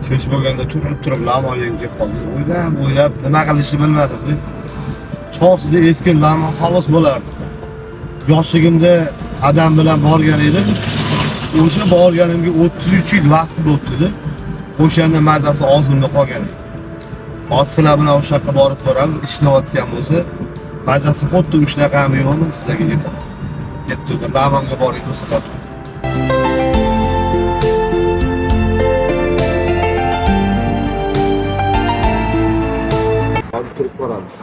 Kech bo'lganda turib lamo yegib qoldim. O'ylab nima qilishni bilmadim. Cho'sida eski lamo havas bo'lardi. Yoshligimda adam bilan borgan edim. O'sha borganimga 33 yil vaqt bo'libdi. O'shanda mazasi og'zimda qolgan. Hozir sizlar bilan o'sha yoqqa borib ko'ramiz, ishlayotgan bo'lsa, mazasi xuddi ushnaqami yo'qmi sizlarga yetadi. Yetdi, lamonga boring do'stlar. Hozir turib ko'ramiz.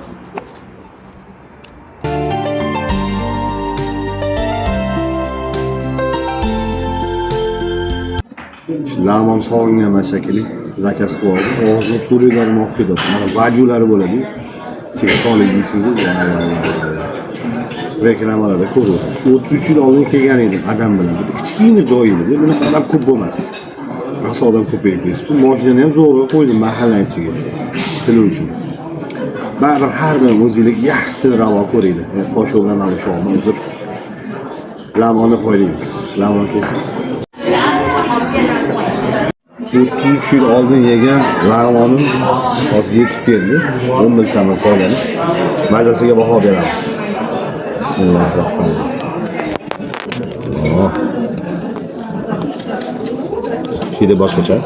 Lamon sog'ingan shekilli zakaz qilib og'zini suvlilarini olib ketadi. Mana vajulari bo'ladi. Chekoli deysiz, reklamalarda ko'rdim. Shu 33 yil oldin kelgan edim adam bilan. Bitta kichkina joy edi. Bunaqa odam ko'p bo'lmas. Rosa odam ko'payib ketdi. Mashinani ham zo'rg'a qo'ydim mahalla ichiga. Sizlar uchun. Baribir har doim o'zingiz yaxshisini ravo ko'ringlar. Qo'shiq bilan mana shu hozir lamonni qo'yamiz. Lamon kelsin. 33 yil oldin yegan lamonim hozir yetib keldi. 10 minutdan qolgan. Mazasiga baho beramiz. Bismillahirrohmanirrohim. Hidi boshqacha.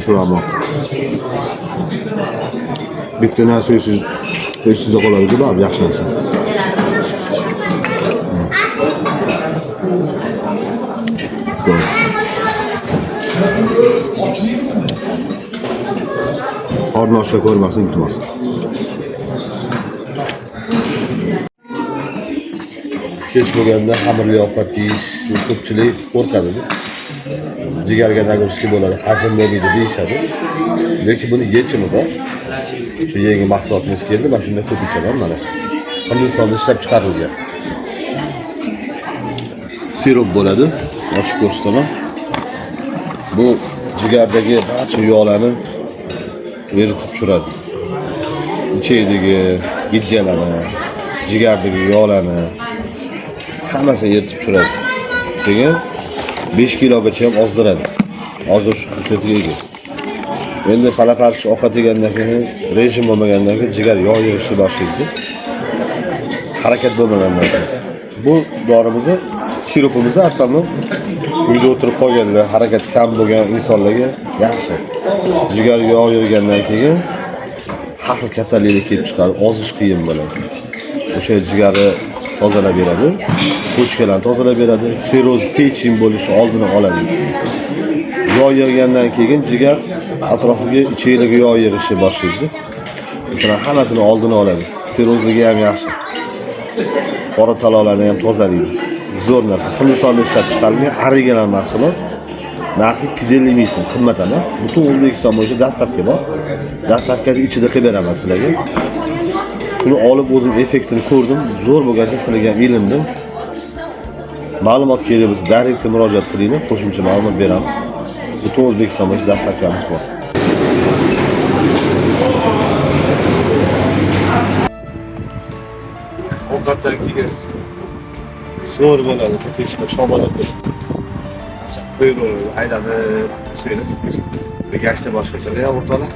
Şu ama bitti narsa siz qoladi deb abi yaxshi narsa. Qorni ochsa ko'rmasin, iltimos. Kech bo'lganda xamirli ovqat yeyish ko'pchilik qo'rqadi. Jigarga nagurishli bo'ladi, hazm bo'lmaydi deyishadi. Lekin buni yechimi bor. Shu yangi mahsulotimiz keldi, mana shunda ko'p ichaman mana. Hindistonda ishlab chiqarilgan. Sirup bo'ladi, ochib ko'rsataman. Bu jigardagi barcha yog'larni eritib tushiradi. Ichidagi gijjalarni, jigardagi yog'larni hammasini eritib tushiradi. Keyin 5 kilogacha ham ozdiradi. Hozir shu xususiyatga ega. Endi palaparch ovqat yegandan keyin, rejim bo'lmagandan keyin jigar yog' yig'ishni boshlaydi. Harakat bo'lmagandan keyin. Bu dorimizni, sirupimizni aslida uyda o'tirib qolganlar, harakat kam bo'lgan insonlarga yaxshi. Jigar yog' yig'gandan keyin har xil kasalliklar kelib chiqadi, ozish qiyin bo'ladi. O'sha jigarni tozalab beradi, ko'chkalarni tozalab beradi, sirroz pechin bo'lishi oldini oladi. Yog' yig'gandan keyin jigar atrofiga ichidagi yog' yig'ishni boshlaydi. O'shalar hammasini oldini oladi. Sirrozligi ham yaxshi. Qora talolarni ham tozalaydi. Zo'r narsa. Hindistonda ishlab chiqarilgan original mahsulot. Narxi 250 ming so'm, qimmat emas. Butun O'zbekiston bo'yicha dastlabki bor. Dastlabkasi ichida qilib beraman sizlarga. Shuni olib o'zim effektini ko'rdim. Zo'r bo'lgancha sizlarga ham ilindim. Ma'lumot kerak bo'lsa, direktga murojaat qilinglar, qo'shimcha ma'lumot beramiz. Butun O'zbekiston bo'yicha dastlabkamiz bor. Ovqatdan keyin zo'r bo'ladi, kechga shomola bo'ladi. Buyurib, haydab, suyunib, gashta boshqacha-da, o'rtoqlar.